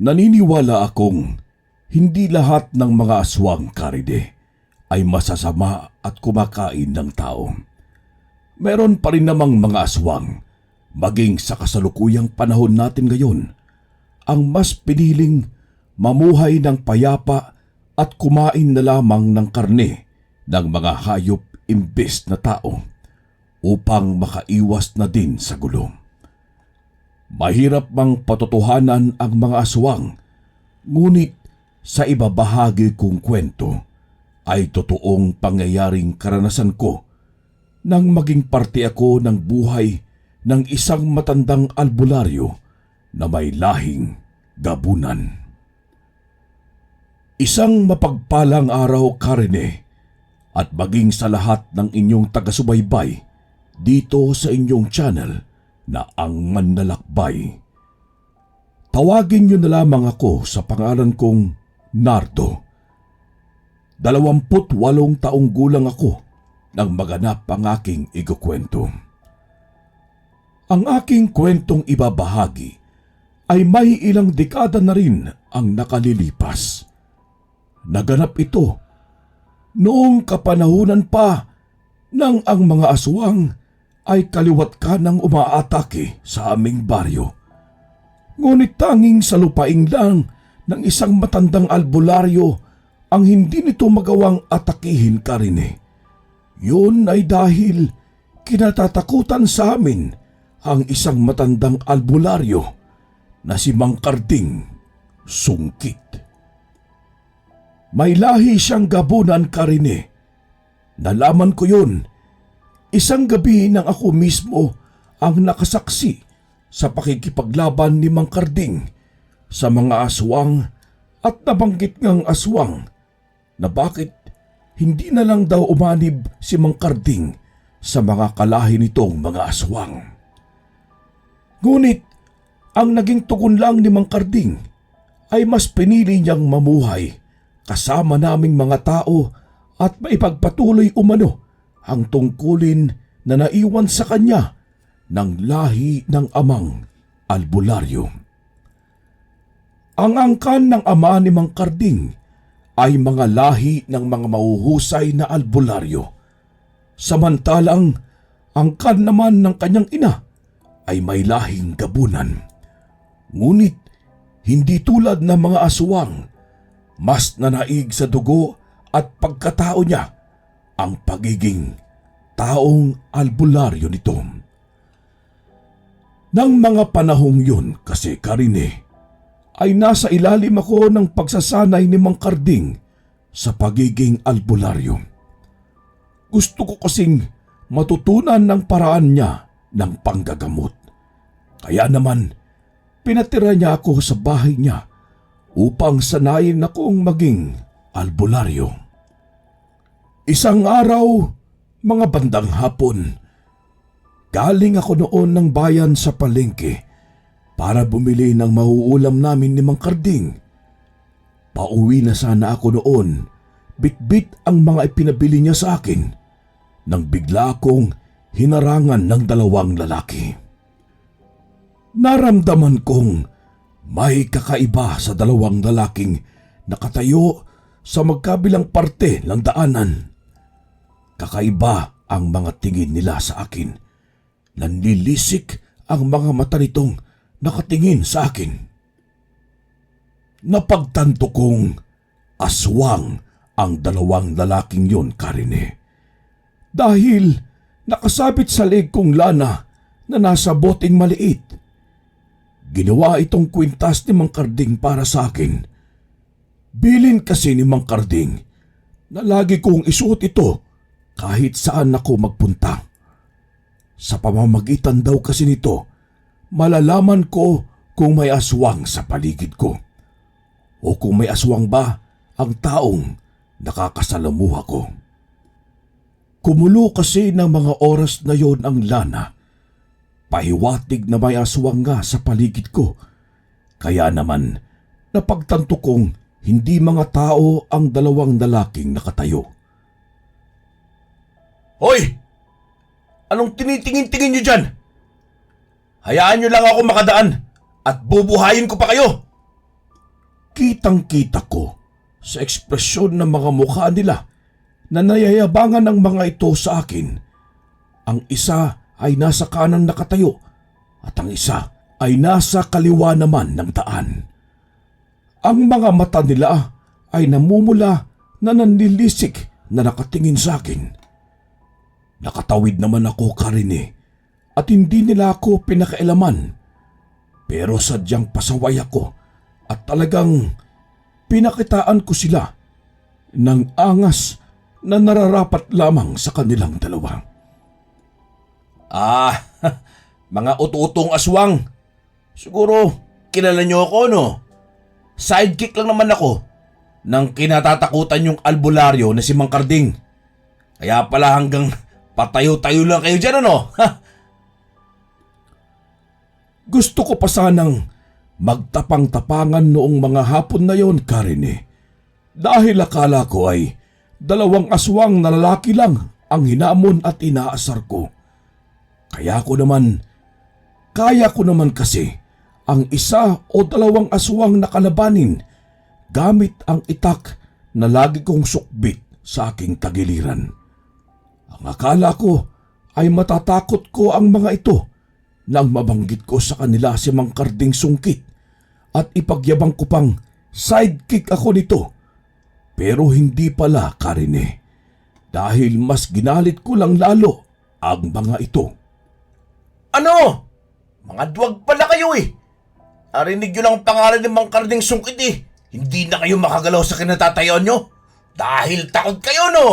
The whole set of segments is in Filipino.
Naniniwala akong hindi lahat ng mga aswang, Karide, ay masasama at kumakain ng tao. Meron pa rin namang mga aswang, maging sa kasalukuyang panahon natin ngayon, ang mas piniling mamuhay ng payapa at kumain na lamang ng karne ng mga hayop imbes na tao upang makaiwas na din sa gulo. Mahirap mang patotohanan ang mga aswang, ngunit sa ibabahagi kong kwento ay totoong pangyayaring karanasan ko nang maging parte ako ng buhay ng isang matandang albularyo na may lahing gabunan. Isang mapagpalang araw, Karine, at maging sa lahat ng inyong taga-subaybay dito sa inyong channel na Ang Manlalakbay. Tawagin niyo na lamang ako sa pangalan kong Nardo. 28 taong gulang ako nang maganap ang aking ikukwento. Ang aking kwentong ibabahagi ay may ilang dekada na rin ang nakalilipas. Naganap ito noong kapanahunan pa nang ang mga aswang ay kaliwat kanang umaatake sa aming baryo. Ngunit tanging sa lupain lang ng isang matandang albularyo ang hindi nito magawang atakihin, Karine. Yun ay dahil kinatatakutan sa amin ang isang matandang albularyo na si Mang Karding Sungkit. May lahi siyang gabunan, Karine. Nalaman ko yun isang gabi nang ako mismo ang nakasaksi sa pakikipaglaban ni Mang Karding sa mga aswang at nabanggit ngang aswang na bakit hindi na lang daw umanib si Mang Karding sa mga kalahi nitong mga aswang. Ngunit ang naging tugon lang ni Mang Karding ay mas pinili niyang mamuhay kasama naming mga tao at maipagpatuloy umano ang tungkulin na naiwan sa kanya ng lahi ng amang albularyo. Ang angkan ng ama ni Mang Karding ay mga lahi ng mga mahuhusay na albularyo, samantalang angkan naman ng kanyang ina ay may lahing gabunan. Ngunit hindi tulad ng mga aswang, mas nanaig sa dugo at pagkatao niya ang pagiging taong albularyo nito. Nang mga panahong yun kasi, Karine, ay nasa ilalim ako ng pagsasanay ni Mang Karding sa pagiging albularyo. Gusto ko kasing matutunan ng paraan niya ng panggagamot. Kaya naman, pinatira niya ako sa bahay niya upang sanayin akong maging albularyo. Isang araw, mga bandang hapon, galing ako noon ng bayan sa palengke para bumili ng mauulam namin ni Mang Karding. Pauwi na sana ako noon, bitbit ang mga ipinabili niya sa akin, nang bigla akong hinarangan ng 2 lalaki. Naramdaman kong may kakaiba sa 2 lalaking nakatayo sa magkabilang parte ng daanan. Kakaiba ang mga tingin nila sa akin. Nanlilisik ang mga mata nitong nakatingin sa akin. Napagtanto kong aswang ang 2 lalaking yun, Karine. Dahil nakasabit sa leeg kong lana na nasa boteng maliit. Ginawa itong kwintas ni Mang Karding para sa akin. Bilin kasi ni Mang Karding na lagi kong isuot ito kahit saan ako magpunta. Sa pamamagitan daw kasi nito, malalaman ko kung may aswang sa paligid ko o kung may aswang ba ang taong nakakasalamuha ko. Kumulo kasi ng mga oras na yon ang lana. Pahiwatig na may aswang nga sa paligid ko. Kaya naman, napagtanto kong hindi mga tao ang 2 lalaking nakatayo. Hoy! Anong tinitingin-tingin niyo dyan? Hayaan niyo lang ako makadaan at bubuhayin ko pa kayo! Kitang-kita ko sa ekspresyon ng mga mukha nila na nayayabangan ng mga ito sa akin. Ang isa ay nasa kanan nakatayo at ang isa ay nasa kaliwa naman ng daan. Ang mga mata nila ay namumula na nanlilisik na nakatingin sa akin. Nakatawid naman ako, Karine, at hindi nila ako pinakailaman. Pero sadyang pasaway ako at talagang pinakitaan ko sila ng angas na nararapat lamang sa kanilang dalawa. Mga ututong aswang. Siguro, kilala niyo ako, no? Sidekick lang naman ako nang kinatatakutan yung albularyo na si Mang Karding. Kaya pala hanggang patayo-tayo lang kayo dyan, ano? Gusto ko pa sanang magtapang-tapangan noong mga hapon na yon, Karine. Dahil akala ko ay 2 aswang na lalaki lang ang hinamon at inaasar ko. Kaya ko naman kasi ang 1 o 2 aswang na kalabanin gamit ang itak na lagi kong sukbit sa aking tagiliran. Ang akala ko ay matatakot ko ang mga ito nang mabanggit ko sa kanila si Mang Karding sungkit at ipagyabang ko pang sidekick ako nito. Pero hindi pala, Karine, dahil mas ginalit ko lang lalo ang mga ito. Ano? Mga duwag pala kayo eh. Narinig nyo lang ang pangalan ni Mang Karding sungkit eh. Hindi na kayo makagalaw sa kinatatayuan nyo dahil takot kayo, no?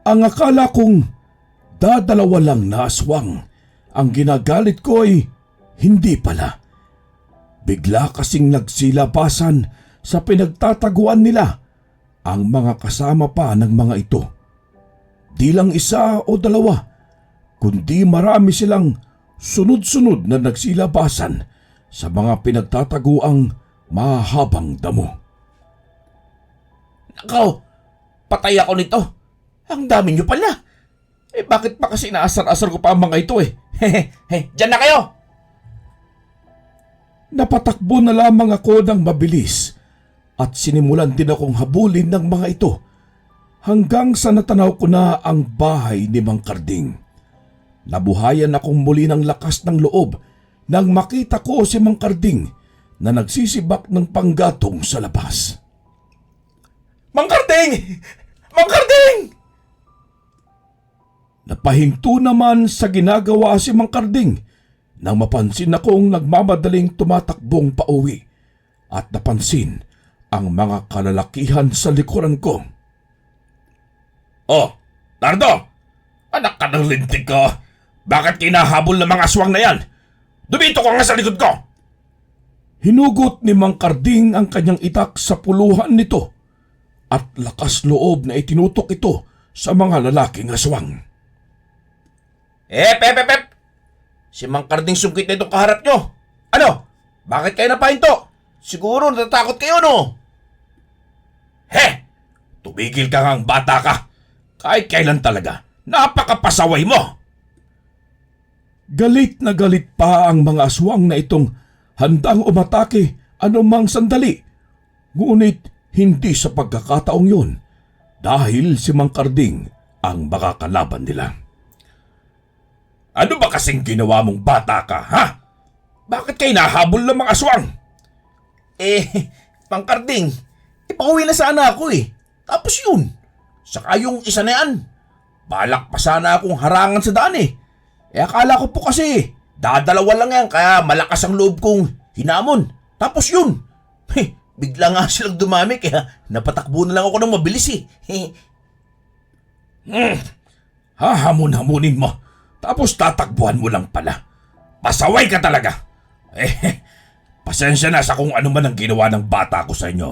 Ang akala kong dadalawa lang na aswang ang ginagalit ko ay hindi pala. Bigla kasing nagsilabasan sa pinagtataguan nila ang mga kasama pa ng mga ito. Di lang 1 o 2, kundi marami silang sunod-sunod na nagsilabasan sa mga pinagtataguang mahabang damo. Nakaw, patay ako nito. Ang dami nyo pala. Bakit pa kasi naasar-asar ko pa ang mga ito eh? Diyan na kayo! Napatakbo na lamang ako ng mabilis at sinimulan din akong habulin ng mga ito hanggang sa natanaw ko na ang bahay ni Mang Karding. Nabuhayan akong muli ng lakas ng loob nang makita ko si Mang Karding na nagsisibak ng panggatong sa labas. Mang Karding! Mang Karding! Napahinto naman sa ginagawa si Mang Karding nang mapansin akong nagmamadaling tumatakbong pauwi at napansin ang mga kalalakihan sa likuran ko. Oh, Nardo! Anak ka ng lintik ko! Bakit kinahabol ng mga aswang na yan? Dumito ka nga sa likod ko! Hinugot ni Mang Karding ang kanyang itak sa puluhan nito at lakas loob na itinutok ito sa mga lalaking aswang. Pep! Si Mang Karding sungkit na itong kaharap nyo. Ano? Bakit kayo napahinto? Siguro natatakot kayo, no? Tumigil ka ngang bata ka. Kahit kailan talaga, napakapasaway mo. Galit na galit pa ang mga aswang na itong handang umatake anumang sandali. Ngunit hindi sa pagkakataong yun dahil si Mang Karding ang makakalaban nila. Ano ba kasing ginawa mong bata ka, ha? Bakit kayo nahabol ng mga aswang? Mang Karding, ipauwi na sana ako eh. Tapos yun, saka yung isa na yan. Balak pa sana akong harangan sa daan eh. Akala ko po kasi, dadalawa lang yan kaya malakas ang loob kong hinamon. Tapos yun, bigla nga silang dumami kaya napatakbo na lang ako ng mabilis eh. Hahamon-hamunin mo. Tapos tatakbuhan mo lang pala. Pasaway ka talaga. Pasensya na sa kung ano man ang ginawa ng bata ko sa inyo.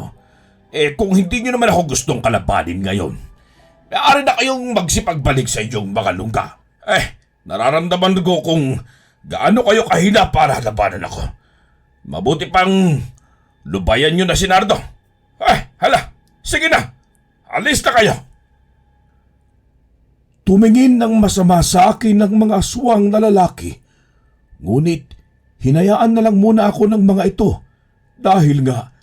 Kung hindi nyo naman ako gustong kalabanin ngayon, maaari na kayong magsipagbalik sa inyong mga lungga. Nararamdaman ko kung gaano kayo kahina para labanan ako. Mabuti pang lubayan nyo na si Nardo. Hala, sige na. Alis na kayo. Tumingin ng masama sa akin ng mga aswang na lalaki. Ngunit hinayaan na lang muna ako ng mga ito Dahil nga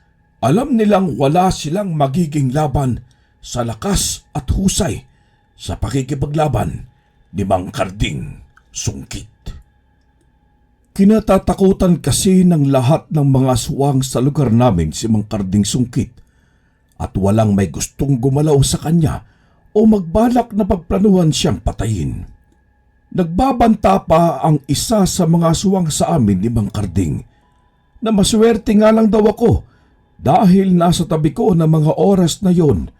alam nilang wala silang magiging laban sa lakas at husay sa pakikipaglaban ni Mang Karding Sungkit. Kinatatakutan kasi ng lahat ng mga aswang sa lugar namin si Mang Karding Sungkit at walang may gustong gumalaw sa kanya o magbalak na pagplanuhan siyang patayin. Nagbabanta pa ang isa sa mga aswang sa amin ni Mang Karding na maswerte nga lang daw ako dahil nasa tabi ko na mga oras na yon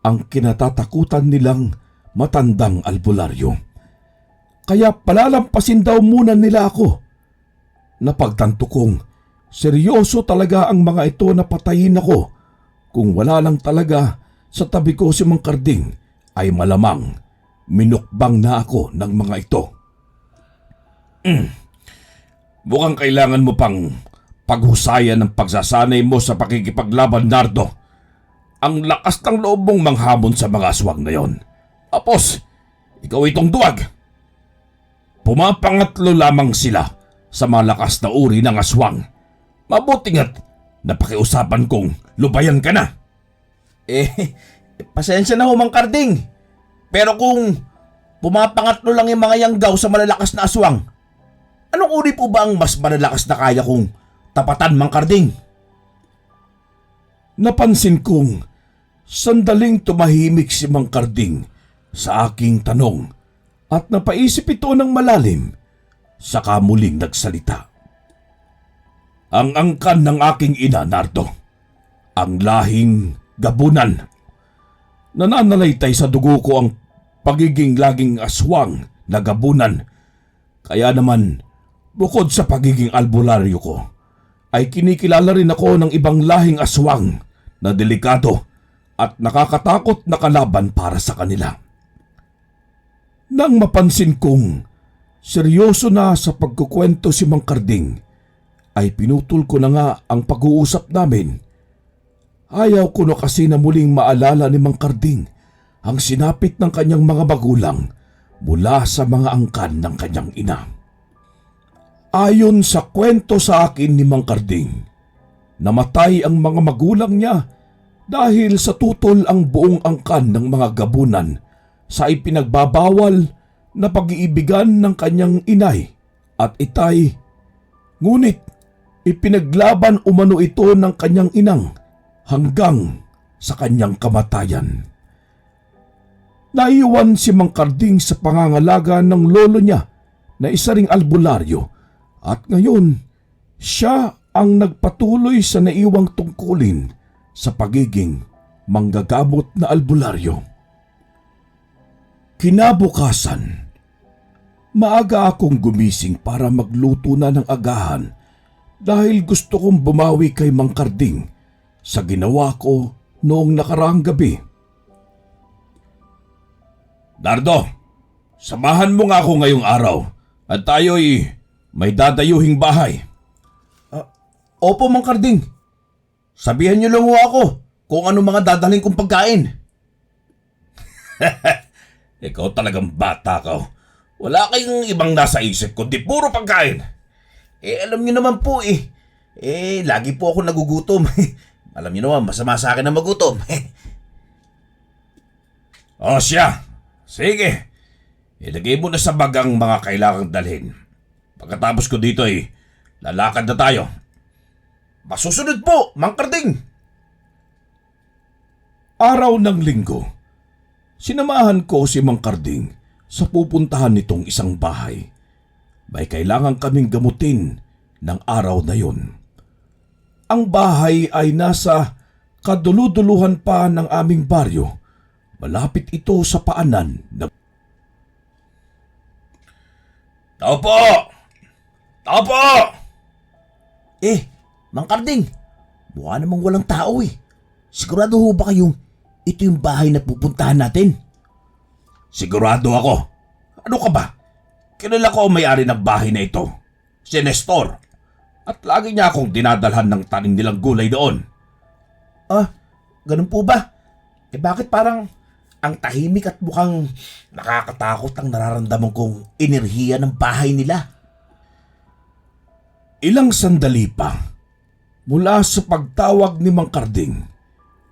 ang kinatatakutan nilang matandang albularyo. Kaya palalampasin daw muna nila ako. Napagtanto kong seryoso talaga ang mga ito na patayin ako. Kung wala lang talaga sa tabi ko si Mang Karding ay malamang minukbang na ako ng mga ito. Mukhang kailangan mo pang paghusayan ng pagsasanay mo sa pakikipaglaban, Nardo. Ang lakas ng loob mong manghamon sa mga aswang na yon. Tapos, ikaw itong duwag. Pumapangatlo lamang sila sa malakas na uri ng aswang. Mabuti nga't napakiusapan kong lubayan ka na. Pasensya na ho, Mang Karding. Pero kung pumapangatlo lang yung mga yanggaw sa malalakas na aswang, anong uri po ba ang mas malalakas na kaya kong tapatan, Mang Karding? Napansin kong sandaling tumahimik si Mang Karding sa aking tanong at napaisip ito ng malalim. Saka muling nagsalita. Ang angkan ng aking ina, Nardo, ang lahing gabunan. Nananalaytay sa dugo ko ang pagiging laging aswang na gabunan. Kaya naman, bukod sa pagiging albularyo ko, ay kinikilala rin ako ng ibang lahing aswang na delikado at nakakatakot na kalaban para sa kanila. Nang mapansin kong seryoso na sa pagkukwento si Mang Karding, ay pinutol ko na nga ang pag-uusap namin. Ayaw ko na kasi na muling maalala ni Mang Karding ang sinapit ng kanyang mga magulang mula sa mga angkan ng kanyang ina. Ayon sa kwento sa akin ni Mang Karding, namatay ang mga magulang niya dahil sa tutol ang buong angkan ng mga gabunan sa ipinagbabawal na pag-iibigan ng kanyang inay at itay. Ngunit ipinaglaban umano ito ng kanyang inang hanggang sa kanyang kamatayan. Naiwan si Mang Karding sa pangangalaga ng lolo niya na isa ring albularyo at ngayon siya ang nagpatuloy sa naiwang tungkulin sa pagiging manggagamot na albularyo. Kinabukasan, maaga akong gumising para magluto na ng agahan dahil gusto kong bumawi kay Mang Karding sa ginawa ko noong nakaraang gabi. Nardo, samahan mo nga ako ngayong araw at tayo'y may dadayuhing bahay. Opo, Mang Karding. Sabihan niyo lang ho ako kung ano mga dadalhin kong pagkain. Ikaw talagang bata ka. Wala kayong ibang nasa isip kundi puro pagkain. Alam niyo naman po lagi po ako nagugutom. Alam niyo naman, masama sa akin na magutom. O siya, sige. Ilagay mo na sa bag ang mga kailangang dalhin. Pagkatapos ko dito lalakad na tayo. Masusunod po, Mang Karding. Araw ng linggo, sinamahan ko si Mang Karding sa pupuntahan nitong isang bahay. May kailangan kaming gamutin ng araw na yon. Ang bahay ay nasa kaduluduluhan pa ng aming baryo. Malapit ito sa paanan ng... Tao po! Tao po! Mang Karding, mukha namang walang tao Sigurado ho ba kayong ito yung bahay na pupuntahan natin? Sigurado ako. Ano ka ba? Kilala ko ang may-ari ng bahay na ito, si Nestor. At lagi niya akong dinadalhan ng tanim nilang gulay doon. Ganun po ba? Bakit parang ang tahimik at mukhang nakakatakot ang nararamdaman kong enerhiya ng bahay nila? Ilang sandali pa, Mula sa pagtawag ni Mang Karding,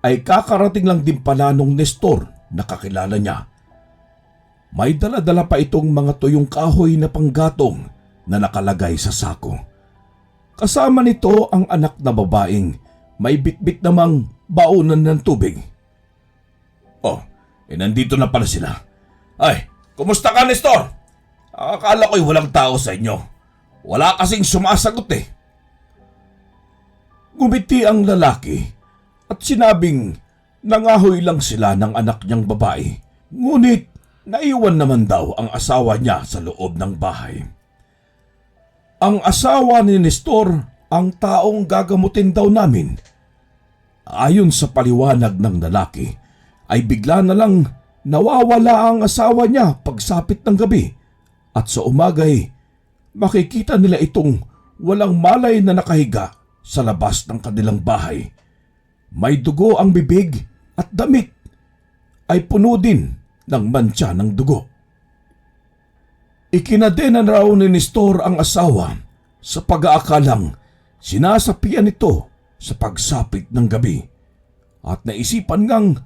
ay kakarating lang din pala nung Nestor na kakilala niya. May dala-dala pa itong mga tuyong kahoy na panggatong na nakalagay sa sako. Kasama nito ang anak na babaeng may bitbit namang baunan ng tubig. Oh, nandito na pala sila. Ay, kumusta ka, Nestor? Akala ko'y walang tao sa inyo. Wala kasing sumasagot eh. Gumiti ang lalaki at sinabing nangahoy lang sila ng anak niyang babae. Ngunit naiwan naman daw ang asawa niya sa loob ng bahay. Ang asawa ni Nestor ang taong gagamutin daw namin. Ayon sa paliwanag ng lalaki, ay bigla na lang nawawala ang asawa niya pagsapit ng gabi at sa umagay makikita nila itong walang malay na nakahiga sa labas ng kanilang bahay. May dugo ang bibig at damit ay puno din ng mantsa ng dugo. Ikinadenan raw ni Nestor ang asawa sa pag-aakalang sinasapian ito sa pagsapit ng gabi at naisipan ngang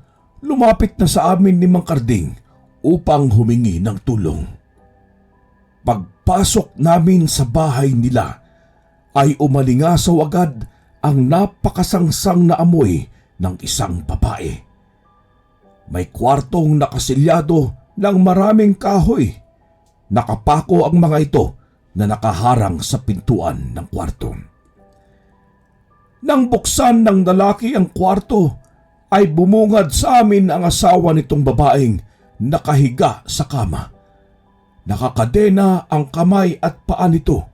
lumapit na sa amin ni Mang Karding upang humingi ng tulong. Pagpasok namin sa bahay nila ay umalingasaw agad ang napakasangsang na amoy ng isang babae. May kwartong nakasilyado ng maraming kahoy. Nakapako ang mga ito na nakaharang sa pintuan ng kwarto. Nang buksan ng lalaki ang kwarto, ay bumungad sa amin ang asawa nitong babaeng nakahiga sa kama. Nakakadena ang kamay at paa nito.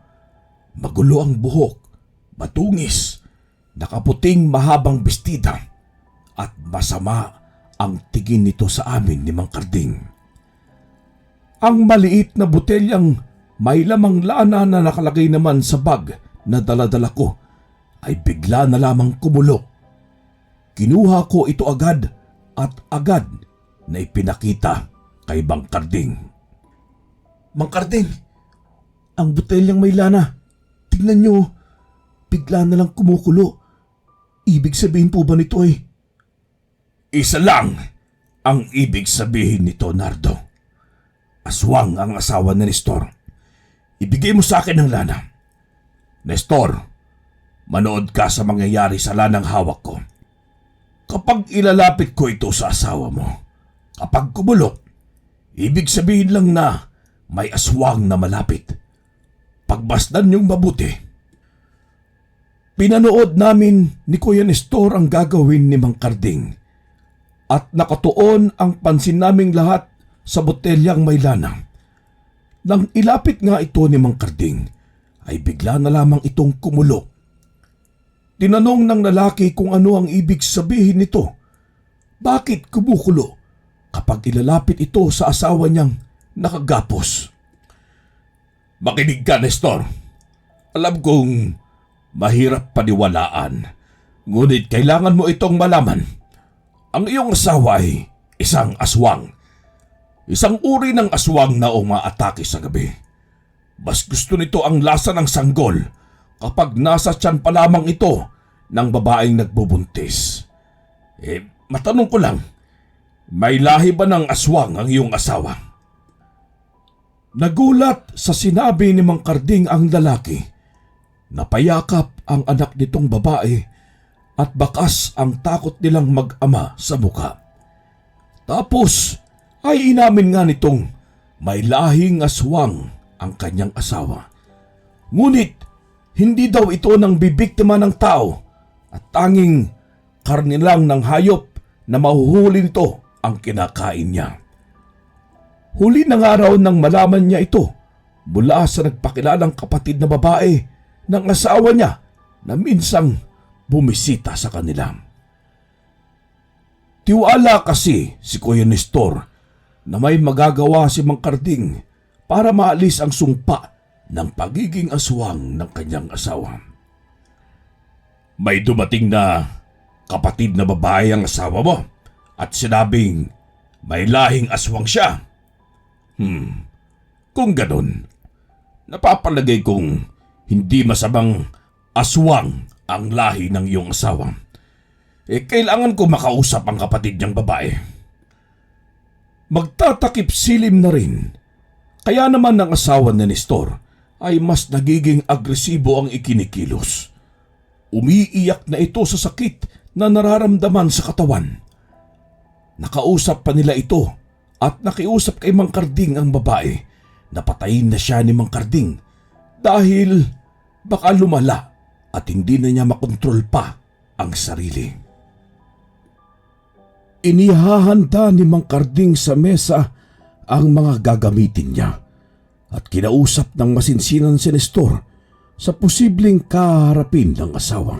Magulo ang buhok, matungis, nakaputing mahabang bestida at masama ang tingin nito sa amin ni Mang Karding. Ang maliit na botelyang may lamang lana na nakalagay naman sa bag na daladala ko ay bigla na lamang kumulo. Kinuha ko ito agad at agad na ipinakita kay Mang Karding. Mang Karding, ang botelyang may lana. Tingnan nyo, bigla na lang kumukulo. Ibig sabihin po ba nito ay? Isa lang ang ibig sabihin nito, Nardo. Aswang ang asawa ni Nestor. Ibigay mo sa akin ang lana. Nestor, manood ka sa mangyayari sa lanang hawak ko. Kapag ilalapit ko ito sa asawa mo, kapag kumulo, ibig sabihin lang na may aswang na malapit. Pagbasdan niyong mabuti. Pinanood namin ni Kuya Nestor ang gagawin ni Mang Karding at nakatuon ang pansin naming lahat sa botelyang may lana. Nang ilapit nga ito ni Mang Karding, ay bigla na lamang itong kumulo. Tinanong ng lalaki kung ano ang ibig sabihin nito. Bakit kumukulo kapag ilalapit ito sa asawa niyang nakagapos? Makinig ka, Nestor. Alam kong mahirap paniwalaan, ngunit kailangan mo itong malaman. Ang iyong asawa ay isang aswang. Isang uri ng aswang na umaatake sa gabi. Mas gusto nito ang lasa ng sanggol kapag nasa tiyan pa lamang ito ng babaeng nagbubuntis. Matanong ko lang, may lahi ba ng aswang ang iyong asawa? Nagulat sa sinabi ni Mang Karding ang lalaki. Napayakap ang anak nitong babae at bakas ang takot nilang mag-ama sa muka. Tapos ay inamin nga nitong may lahing aswang ang kanyang asawa. Ngunit hindi daw ito nang bibiktima ng tao at tanging karne lang ng hayop na mahuhuli nito ang kinakain niya. Huli na nga raw nang malaman niya ito mula sa nagpakilalang kapatid na babae ng asawa niya na minsang bumisita sa kanila. Tiwala kasi si Kuya Nestor na may magagawa si Mang Karding para maalis ang sumpa ng pagiging aswang ng kanyang asawa. May dumating na kapatid na babae ang asawa mo at sinabing may lahing aswang siya. Kung ganun, napapalagay kong hindi masamang aswang ang lahi ng iyong asawa, kailangan ko makausap ang kapatid niyang babae. Magtatakip silim na rin. Kaya naman ng asawa ni Nestor ay mas nagiging agresibo ang ikinikilos. Umiiyak na ito sa sakit na nararamdaman sa katawan. Nakausap pa nila ito at nakiusap kay Mang Karding ang babae na patayin na siya ni Mang Karding dahil baka lumala at hindi na niya makontrol pa ang sarili. Inihahanda ni Mang Karding sa mesa ang mga gagamitin niya at kinausap ng masinsinan si Nestor sa posibleng kaharapin ng asawa.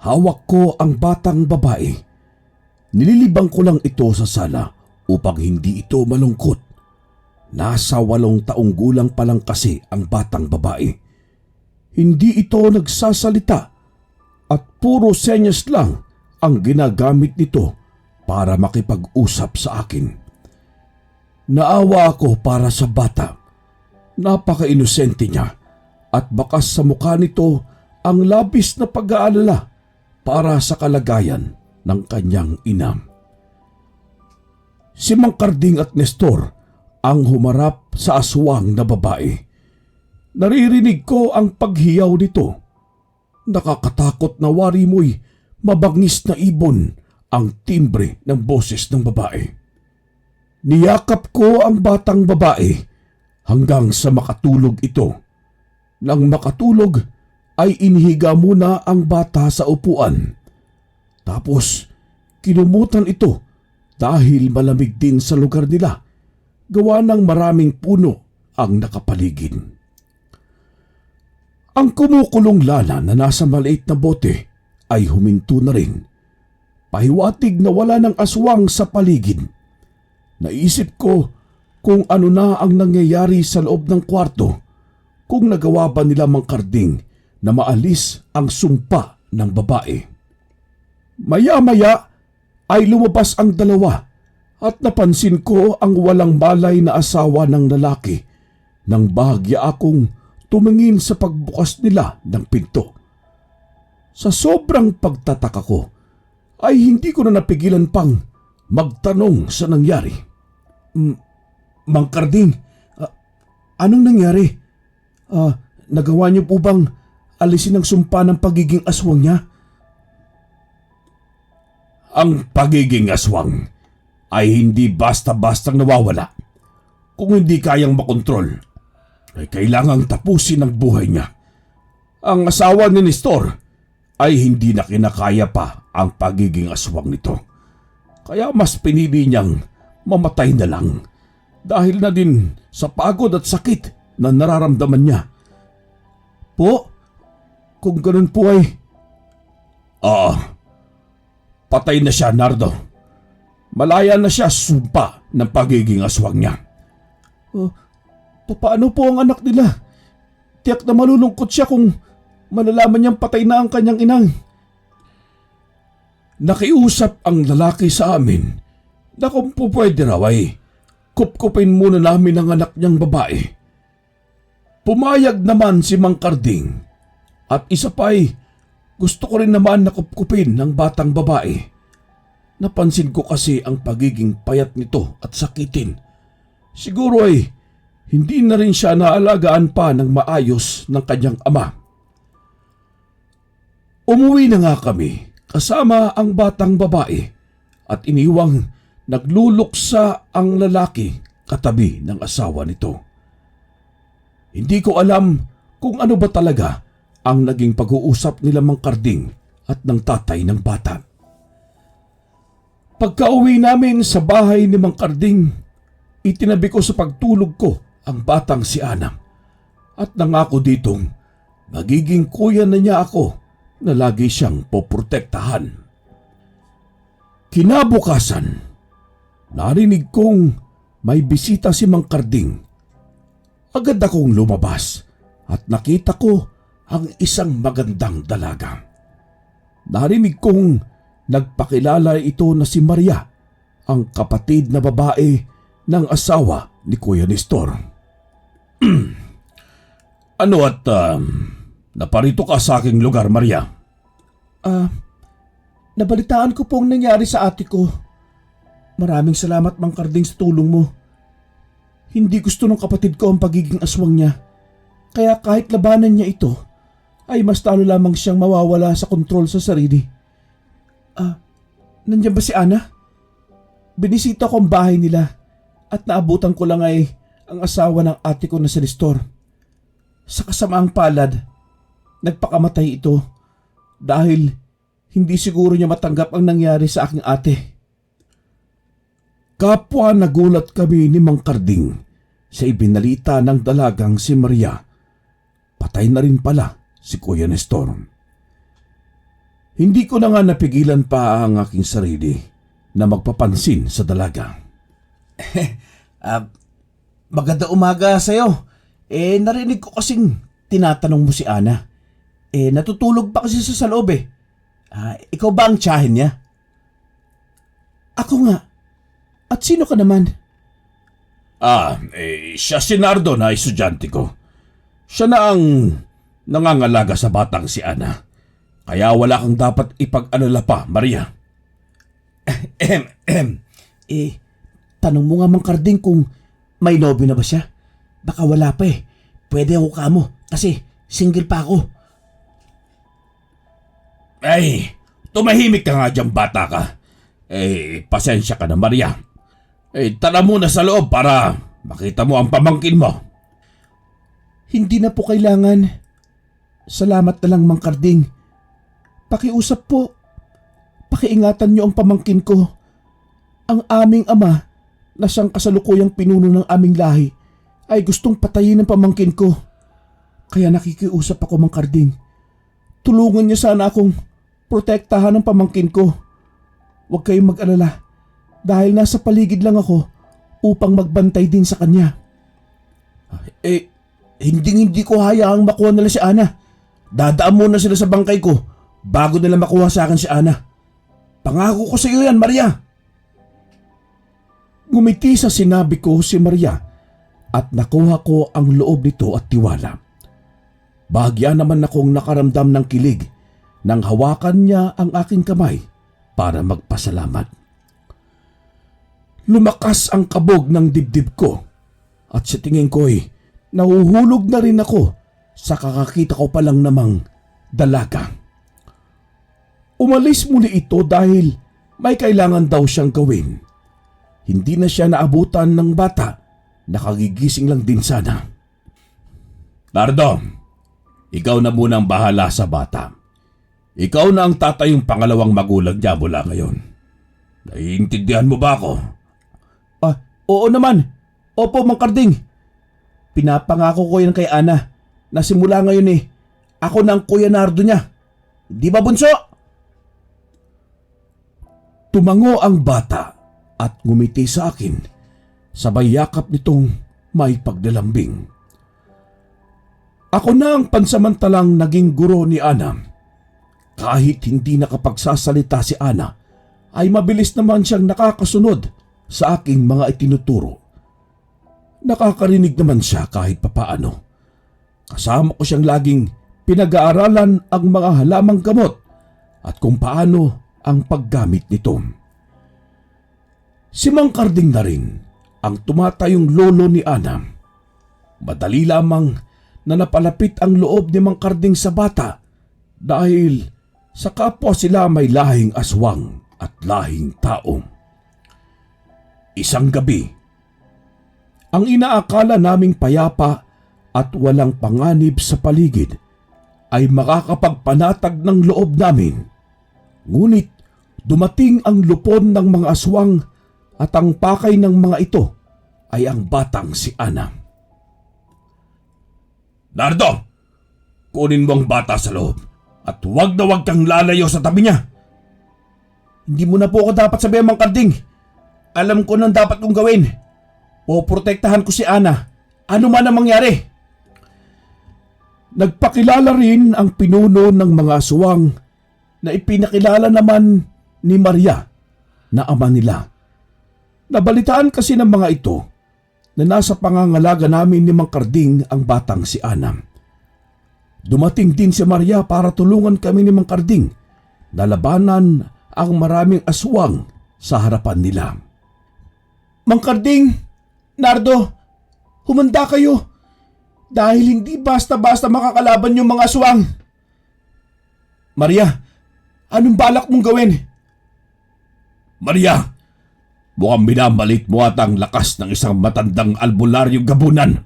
Hawak ko ang batang babae. Nililibang ko lang ito sa sala upang hindi ito malungkot. Nasa 8 taong gulang pa lang kasi ang batang babae. Hindi ito nagsasalita at puro senyas lang ang ginagamit nito para makipag-usap sa akin. Naawa ako para sa bata. Napaka-inosente niya at bakas sa mukha nito ang labis na pag-aalala para sa kalagayan ng kanyang ina. Si Mang Karding at Nestor ang humarap sa aswang na babae. Naririnig ko ang paghiyaw nito. Nakakatakot na wari mo'y mabangis na ibon ang timbre ng boses ng babae. Niyakap ko ang batang babae hanggang sa makatulog ito. Nang makatulog ay inihiga muna ang bata sa upuan. Tapos kinumutan ito dahil malamig din sa lugar nila. Gawa ng maraming puno ang nakapaligid. Ang kumukulong lana na nasa maliit na bote ay huminto na rin. Pahiwatig na wala ng aswang sa paligid. Naisip ko kung ano na ang nangyayari sa loob ng kwarto, kung nagawa ba nila Mang Karding na maalis ang sumpa ng babae. Maya-maya ay lumabas ang dalawa at napansin ko ang walang malay na asawa ng lalaki nang bahagya akong tumingin sa pagbukas nila ng pinto. Sa sobrang pagtataka ko ay hindi ko na napigilan pang magtanong sa nangyari. Mang Karding, anong nangyari? Nagawa niyo po bang alisin ang sumpa ng pagiging aswang niya? Ang pagiging aswang ay hindi basta-bastang nawawala. Kung hindi kayang makontrol, ay kailangang tapusin ang buhay niya. Ang asawa ni Nestor ay hindi na kinakaya pa ang pagiging aswang nito. Kaya mas pinili niyang mamatay na lang dahil na din sa pagod at sakit na nararamdaman niya. Po, kung ganun po ay... patay na siya, Nardo. Malaya na siya sumpa ng pagiging aswang niya. Paano po ang anak nila? Tiyak na malulungkot siya kung malalaman niyang patay na ang kanyang inang. Nakiusap ang lalaki sa amin na kung po pwede raw ay kupkupin muna namin ang anak niyang babae. Pumayag naman si Mang Karding at isa pa ay gusto ko rin naman na kupkupin ng batang babae. Napansin ko kasi ang pagiging payat nito at sakitin. Siguro ay hindi na rin siya naalagaan pa ng maayos ng kanyang ama. Umuwi na nga kami kasama ang batang babae at iniwang nagluluksa ang lalaki katabi ng asawa nito. Hindi ko alam kung ano ba talaga ang naging pag-uusap nila Mang Karding at ng tatay ng bata. Pagka-uwi namin sa bahay ni Mang Karding, itinabi ko sa pagtulog ko ang batang si Ana at nangako ditong magiging kuya na niya ako na lagi siyang poprotektahan. Kinabukasan, narinig kong may bisita si Mang Karding. Agad akong lumabas at nakita ko ang isang magandang dalaga. Narinig kong nagpakilala ito na si Maria, ang kapatid na babae ng asawa ni Kuya Nestor. Ano at naparito ka sa aking lugar, Maria? Nabalitaan ko po ang nangyari sa ate ko. Maraming salamat, Mang Karding, sa tulong mo. Hindi gusto ng kapatid ko ang pagiging aswang niya. Kaya kahit labanan niya ito, ay mas talo lamang siyang mawawala sa kontrol sa sarili. Nandiyan ba si Ana? Binisita ko ang bahay nila at naabutan ko lang ay ang asawa ng ate ko na si Nestor. Sa kasamaang palad, nagpakamatay ito dahil hindi siguro niya matanggap ang nangyari sa aking ate. Kapwa nagulat kami ni Mang Karding sa ibinalita ng dalagang si Maria. Patay na rin pala si Kuya Nestor. Hindi ko na nga napigilan pa ang aking sarili na magpapansin sa dalaga. Maganda umaga sa'yo. Narinig ko kasing tinatanong mo si Ana. Natutulog pa kasi sa loob eh. Ikaw ba ang tiyahin niya? Ako nga. At sino ka naman? Siya si Nardo na estudyante ko. Siya na ang nangangalaga sa batang si Ana. Kaya wala kang dapat ipag-alala pa, Maria. Tanong mo nga, Mang Karding, kung may nobyo na ba siya? Baka wala pa eh. Pwede ako kamo kasi single pa ako. Ay, tumahimik ka nga dyan, bata ka. Pasensya ka na, Maria. Tara muna sa loob para makita mo ang pamangkin mo. Hindi na po kailangan. Salamat na lang, Mang Karding. Pakiusap po. Pakiingatan niyo ang pamangkin ko. Ang aming ama na siyang kasalukuyang pinuno ng aming lahi ay gustong patayin ng pamangkin ko. Kaya nakikiusap ako, Mang Karding. Tulungan niyo sana akong protektahan ng pamangkin ko. Huwag kayong mag-alala dahil nasa paligid lang ako upang magbantay din sa kanya. Hindi ko hayaang makuha nila si Ana. Dadaan muna sila sa bangkay ko bago nila makuha sa akin si Ana. Pangako ko sa iyo yan, Maria. Ngumiti sa sinabi ko si Maria at nakuha ko ang loob nito at tiwala. Bahagya naman akong nakaramdam ng kilig nang hawakan niya ang aking kamay para magpasalamat. Lumakas ang kabog ng dibdib ko at sa tingin ko'y nahuhulog na rin ako sa kakakita ko palang namang dalaga. Umalis muli ito dahil may kailangan daw siyang gawin. Hindi na siya naabutan ng bata, nakagigising lang din sana. Nardo, ikaw na muna ang bahala sa bata. Ikaw na ang tatayong pangalawang magulang niya mula ngayon. Naiintindihan mo ba ako? Oo naman. Opo, Mang Karding. Pinapangako ko yan kay Ana na simula ngayon ako na ang Kuya Nardo niya. Di ba, bunso? Tumango ang bata at ngumiti sa akin, sabay yakap nitong may pagdalambing. Ako na ang pansamantalang naging guro ni Ana. Kahit hindi nakapagsasalita si Ana, ay mabilis naman siyang nakakasunod sa aking mga itinuturo. Nakakarinig naman siya kahit papaano. Kasama ko siyang laging pinag-aaralan ang mga halamang gamot at kung paano ang paggamit nito. Si Mang Karding na rin ang tumatayong lolo ni Ana. Madali lamang na napalapit ang loob ni Mang Karding sa bata dahil sa kapwa sila may lahing aswang at lahing tao. Isang gabi, ang inaakala naming payapa at walang panganib sa paligid ay makakapagpanatag ng loob namin. Ngunit dumating ang lupon ng mga aswang at ang pakay ng mga ito ay ang batang si Ana. Nardo, kunin mo ang bata sa loob at huwag na huwag kang lalayo sa tabi niya. Hindi mo na po ako dapat sabihin, Mang Karding. Alam ko nang dapat kong gawin. Poprotektahan ko si Ana. Ano man ang mangyari. Nagpakilala rin ang pinuno ng mga aswang na ipinakilala naman ni Maria na ama nila. Nabalitaan kasi ng mga ito na nasa pangangalaga namin ni Mang Karding ang batang si Ana. Dumating din si Maria para tulungan kami ni Mang Karding na labanan ang maraming aswang sa harapan nila. Mang Karding, Nardo, humanda kayo dahil hindi basta-basta makakalaban yung mga aswang. Maria, anong balak mong gawin? Maria, mukhang minamalit mo at ang lakas ng isang matandang albularyong gabunan.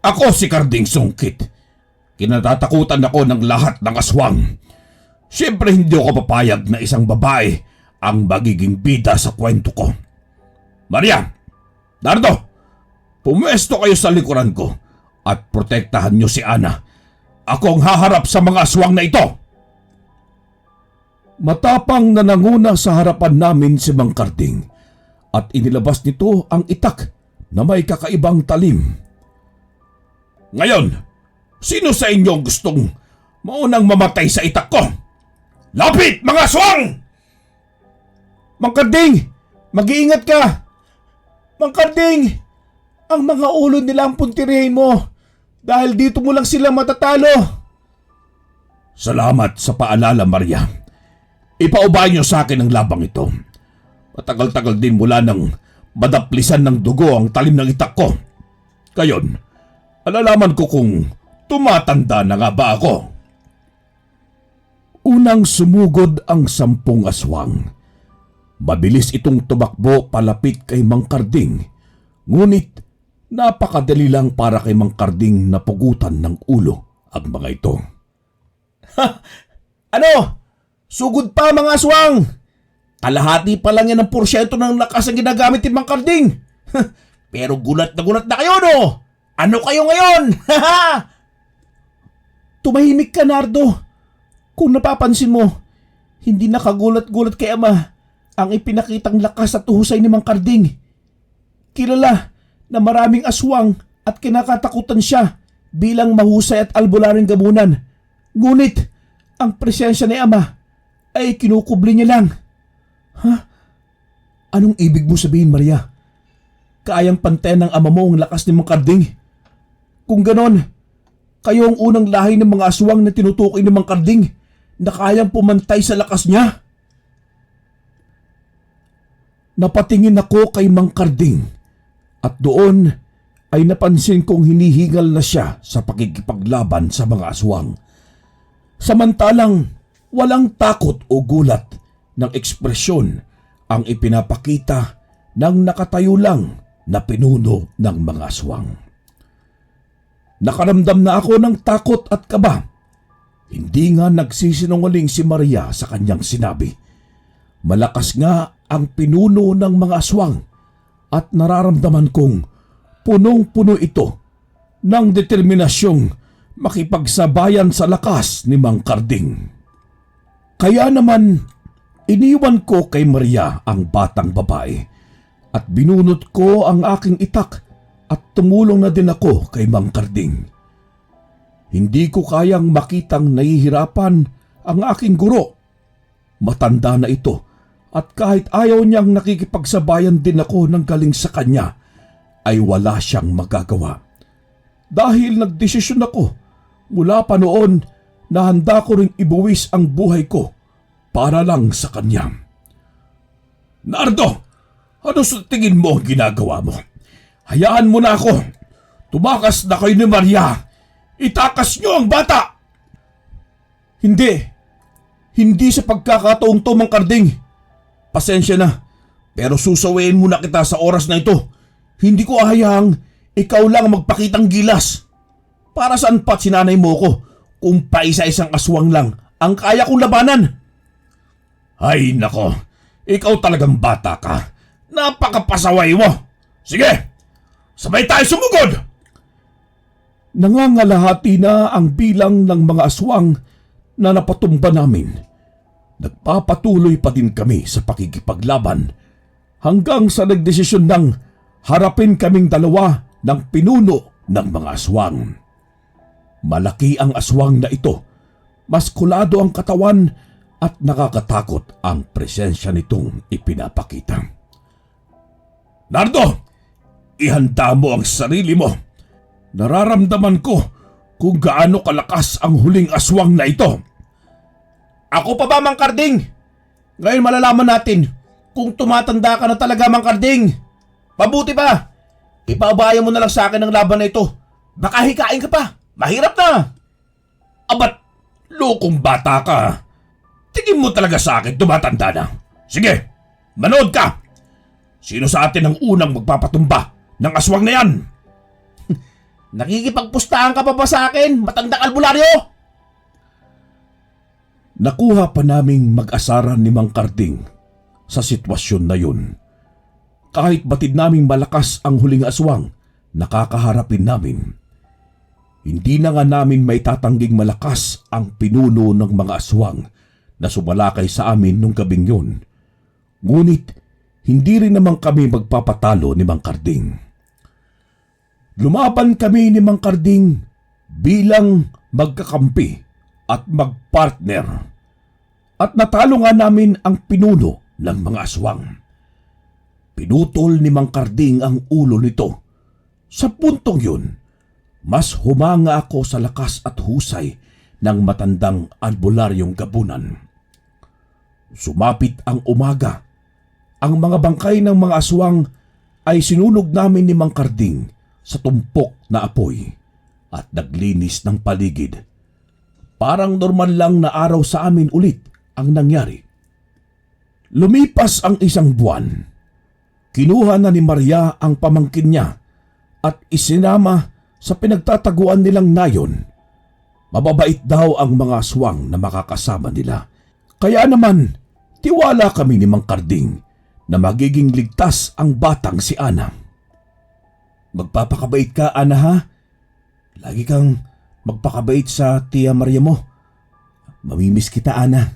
Ako si Karding Sungkit. Kinatatakutan ako ng lahat ng aswang. Siyempre hindi ako papayag na isang babae ang magiging bida sa kwento ko. Maria, Nardo, pumuesto kayo sa likuran ko at protektahan niyo si Ana. Ako ang haharap sa mga aswang na ito. Matapang na nanguna sa harapan namin si Mang Karding at inilabas nito ang itak na may kakaibang talim. Ngayon, sino sa inyo ang gustong maunang mamatay sa itak ko? Lapit, mga aswang! Mang Karding, mag-iingat ka! Mang Karding, ang mga ulo nila ang puntirihin mo dahil dito mo lang sila matatalo. Salamat sa paalala, Maria. Ipaubayan niyo sa akin ang labang ito. Matagal-tagal din mula nang madaplisan ng dugo ang talim ng itak ko. Kayon, alalaman ko kung tumatanda na nga ba ako. Unang sumugod ang 10 aswang. Mabilis itong tumakbo palapit kay Mang Karding. Ngunit napakadali lang para kay Mang Karding na pugutan ng ulo ang mga ito. Ano? Sugod pa mga aswang! Kalahati pa lang yan ang porsyento ng lakas ang ginagamit ni Mang Karding. Pero gulat na kayo, no? Ano kayo ngayon? Tumahimik ka, Nardo. Kung napapansin mo, hindi nakagulat-gulat kay Ama ang ipinakitang lakas at husay ni Mang Karding. Kilala na maraming aswang at kinakatakutan siya bilang mahusay at albularyong gabunan. Ngunit ang presensya ni Ama ay kinukubli niya lang. Ha? Anong ibig mo sabihin, Maria? Kayang pantayan ng ama mo ang lakas ni Mang Karding? Kung ganon, kayo ang unang lahi ng mga aswang na tinutukoy ni Mang Karding na kayang pumantay sa lakas niya? Napatingin ako kay Mang Karding at doon ay napansin kong hinihingal na siya sa pakikipaglaban sa mga aswang. Samantalang walang takot o gulat ng ekspresyon ang ipinapakita ng nakatayo lang na pinuno ng mga aswang. Nakaramdam na ako ng takot at kaba. Hindi nga nagsisinungaling si Maria sa kanyang sinabi. Malakas nga ang pinuno ng mga aswang at nararamdaman kong punong-puno ito ng determinasyong makipagsabayan sa lakas ni Mang Karding. Kaya naman, iniwan ko kay Maria ang batang babae at binunot ko ang aking itak at tumulong na din ako kay Mang Karding. Hindi ko kayang makitang nahihirapan ang aking guro. Matanda na ito at kahit ayaw niyang nakikipagsabayan din ako ng galing sa kanya, ay wala siyang magagawa. Dahil nagdesisyon ako mula pa noon na handa ko ring ibuwis ang buhay ko para lang sa kanya. Nardo, ano sa tingin mo ang ginagawa mo? Hayaan mo na ako. Tumakas na kayo ni Maria. Itakas niyo ang bata! Hindi. Hindi sa pagkakataong to, Mang Karding. Pasensya na, pero susawayin muna kita sa oras na ito. Hindi ko ahayang ikaw lang magpakitang gilas. Para saan pa't sinanay mo ko kung paisa-isang aswang lang ang kaya kong labanan? Ay nako, ikaw talagang bata ka. Napakapasaway mo. Sige, sabay tayo sumugod! Nangangalahati na ang bilang ng mga aswang na napatumba namin. Nagpapatuloy pa din kami sa pakikipaglaban hanggang sa nagdesisyon ng harapin kaming dalawa ng pinuno ng mga aswang. Malaki ang aswang na ito, maskulado ang katawan at nakakatakot ang presensya nitong ipinapakita. Nardo, ihanda mo ang sarili mo. Nararamdaman ko kung gaano kalakas ang huling aswang na ito. Ako pa ba, Mang Karding? Ngayon malalaman natin kung tumatanda ka na talaga, Mang Karding. Mabuti pa, ipabaya mo na lang sa akin ang laban na ito. Baka hikain ka pa. Mahirap na. Abat, lokong bata ka. Tingin mo talaga sa akin tumatanda na. Sige, manood ka. Sino sa atin ang unang magpapatumba ng aswang na yan? Nakikipagpustahan ka pa ba sa akin, matandang albularyo? Nakuha pa naming mag-asaran ni Mang Karding sa sitwasyon na yun. Kahit batid naming malakas ang huling aswang, nakakaharapin namin. Hindi na nga namin may tatangging malakas ang pinuno ng mga aswang na sumalakay sa amin nung gabing yun. Ngunit hindi rin naman kami magpapatalo ni Mang Karding. Lumaban kami ni Mang Karding bilang magkakampi at magpartner. At natalo nga namin ang pinuno ng mga aswang. Pinutol ni Mang Karding ang ulo nito. Sa puntong yun, mas humanga ako sa lakas at husay ng matandang albularyong gabunan. Sumapit ang umaga. Ang mga bangkay ng mga aswang ay sinunog namin ni Mang Karding sa tumpok na apoy at naglinis ng paligid. Parang normal lang na araw sa amin ulit ang nangyari. Lumipas ang isang buwan. Kinuha na ni Maria ang pamangkin niya at isinama sa pinagtataguan nilang nayon. Mababait daw ang mga aswang na makakasama nila. Kaya naman, tiwala kami ni Mang Karding na magiging ligtas ang batang si Ana. Magpapakabait ka, Ana, ha? Lagi kang magpakabait sa Tia Maria mo. Mamimiss kita, Ana.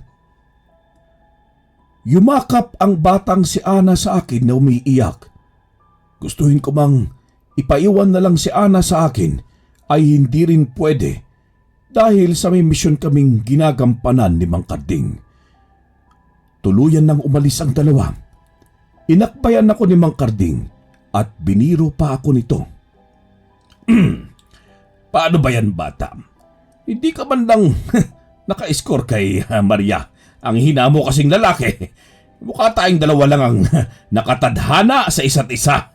Yumakap ang batang si Ana sa akin na umiiyak. Gustuhin ko mang ipaiwan na lang si Ana sa akin ay hindi rin pwede dahil sa may misyon kaming ginagampanan ni Mang Karding. Tuluyan nang umalis ang dalawa. Inakbayan ako ni Mang Karding at biniro pa ako nito. Paano ba yan, bata? Hindi ka man lang naka-score kay Maria. Ang hina mo kasing lalaki. Mukha tayong dalawa lang ang nakatadhana sa isa't isa.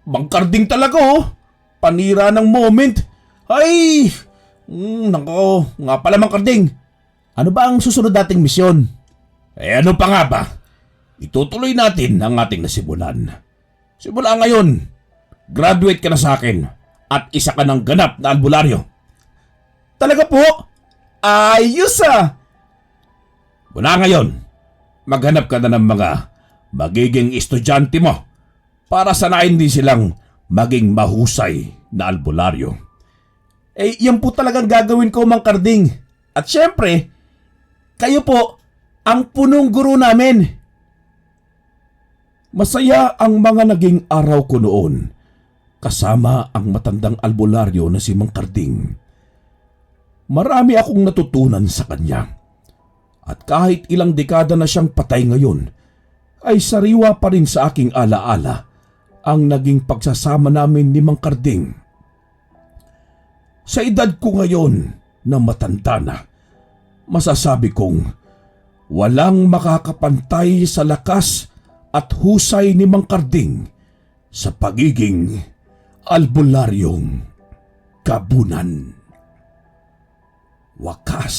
Mang Karding talaga, oh. Panira ng moment. Ay! Nako, nga pala, Mang Karding. Ano ba ang susunod nating misyon? Ano pa nga ba? Itutuloy natin ang ating nasimulan. Simula ngayon, graduate ka na sa akin at isa ka ng ganap na albularyo. Talaga po? Ayos ah! Mula ngayon, maghanap ka na ng mga magiging estudyante mo para sanayin din silang maging mahusay na albularyo. Yan po talagang gagawin ko, Mang Karding. At syempre, kayo po ang punong guro namin. Masaya ang mga naging araw ko noon kasama ang matandang albularyo na si Mang Karding. Marami akong natutunan sa kanya. At kahit ilang dekada na siyang patay ngayon, ay sariwa pa rin sa aking alaala ang naging pagsasama namin ni Mang Karding. Sa edad ko ngayon na matanda na, masasabi kong walang makakapantay sa lakas at husay ni Mang Karding sa pagiging albularyong gabunan. Wakas.